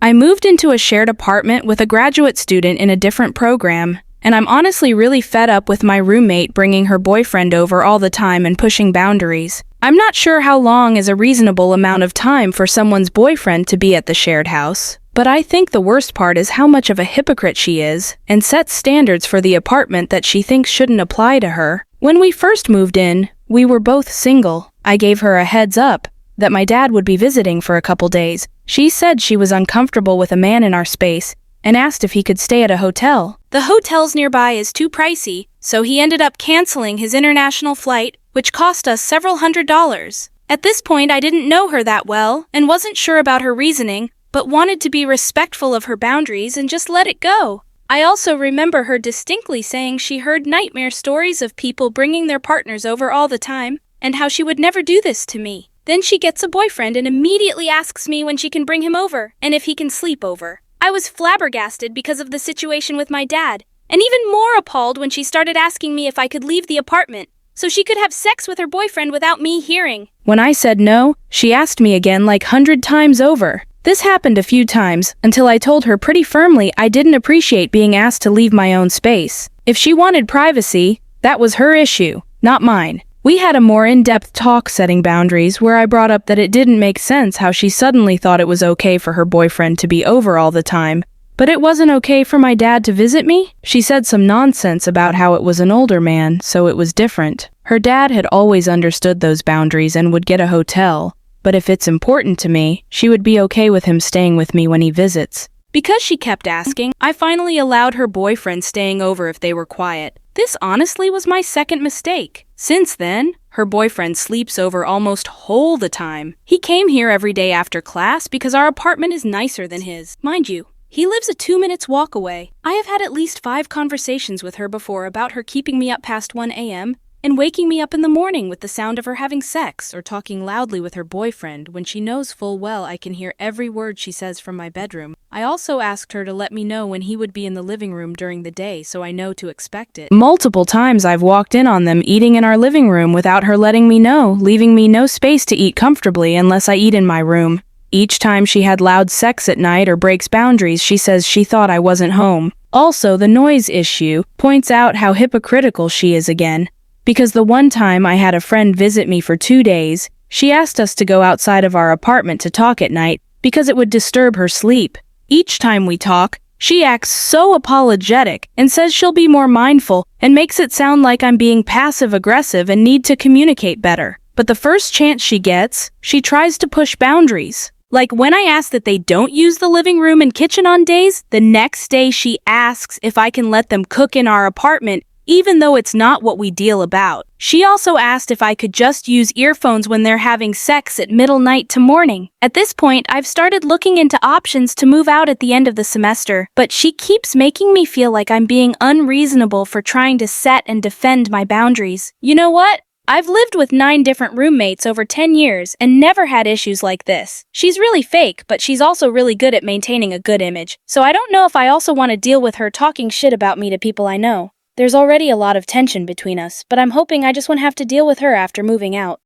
I moved into a shared apartment with a graduate student in a different program, and I'm honestly really fed up with my roommate bringing her boyfriend over all the time and pushing boundaries. I'm not sure how long is a reasonable amount of time for someone's boyfriend to be at the shared house, but I think the worst part is how much of a hypocrite she is and sets standards for the apartment that she thinks shouldn't apply to her. When we first moved in, we were both single. I gave her a heads up that my dad would be visiting for a couple days. She said she was uncomfortable with a man in our space and asked if he could stay at a hotel. The hotels nearby is too pricey, so he ended up canceling his international flight, which cost us several $100s. At this point, I didn't know her that well and wasn't sure about her reasoning, but wanted to be respectful of her boundaries and just let it go. I also remember her distinctly saying she heard nightmare stories of people bringing their partners over all the time, and how she would never do this to me. Then she gets a boyfriend and immediately asks me when she can bring him over, and if he can sleep over. I was flabbergasted because of the situation with my dad, and even more appalled when she started asking me if I could leave the apartment, so she could have sex with her boyfriend without me hearing. When I said no, she asked me again like 100 times over. This happened a few times until I told her pretty firmly I didn't appreciate being asked to leave my own space. If she wanted privacy, that was her issue, not mine. We had a more in-depth talk setting boundaries where I brought up that it didn't make sense how she suddenly thought it was okay for her boyfriend to be over all the time, but it wasn't okay for my dad to visit me. She said some nonsense about how it was an older man, so it was different. Her dad had always understood those boundaries and would get a hotel, but if it's important to me, she would be okay with him staying with me when he visits. Because she kept asking, I finally allowed her boyfriend staying over if they were quiet. This honestly was my second mistake. Since then, her boyfriend sleeps over almost whole the time. He came here every day after class because our apartment is nicer than his. Mind you, he lives a 2 minutes walk away. I have had at least 5 conversations with her before about her keeping me up past 1 a.m. and waking me up in the morning with the sound of her having sex or talking loudly with her boyfriend when she knows full well I can hear every word she says from my bedroom. I also asked her to let me know when he would be in the living room during the day so I know to expect it. Multiple times I've walked in on them eating in our living room without her letting me know, leaving me no space to eat comfortably unless I eat in my room. Each time she had loud sex at night or breaks boundaries, she says she thought I wasn't home. Also, the noise issue points out how hypocritical she is again. Because the one time I had a friend visit me for 2 days, she asked us to go outside of our apartment to talk at night because it would disturb her sleep. Each time we talk, she acts so apologetic and says she'll be more mindful and makes it sound like I'm being passive-aggressive and need to communicate better. But the first chance she gets, she tries to push boundaries. Like when I ask that they don't use the living room and kitchen on days, the next day she asks if I can let them cook in our apartment even though it's not what we deal about. She also asked if I could just use earphones when they're having sex at middle night to morning. At this point, I've started looking into options to move out at the end of the semester, but she keeps making me feel like I'm being unreasonable for trying to set and defend my boundaries. You know what? I've lived with 9 different roommates over 10 years and never had issues like this. She's really fake, but she's also really good at maintaining a good image. So I don't know if I also want to deal with her talking shit about me to people I know. There's already a lot of tension between us, but I'm hoping I just won't have to deal with her after moving out.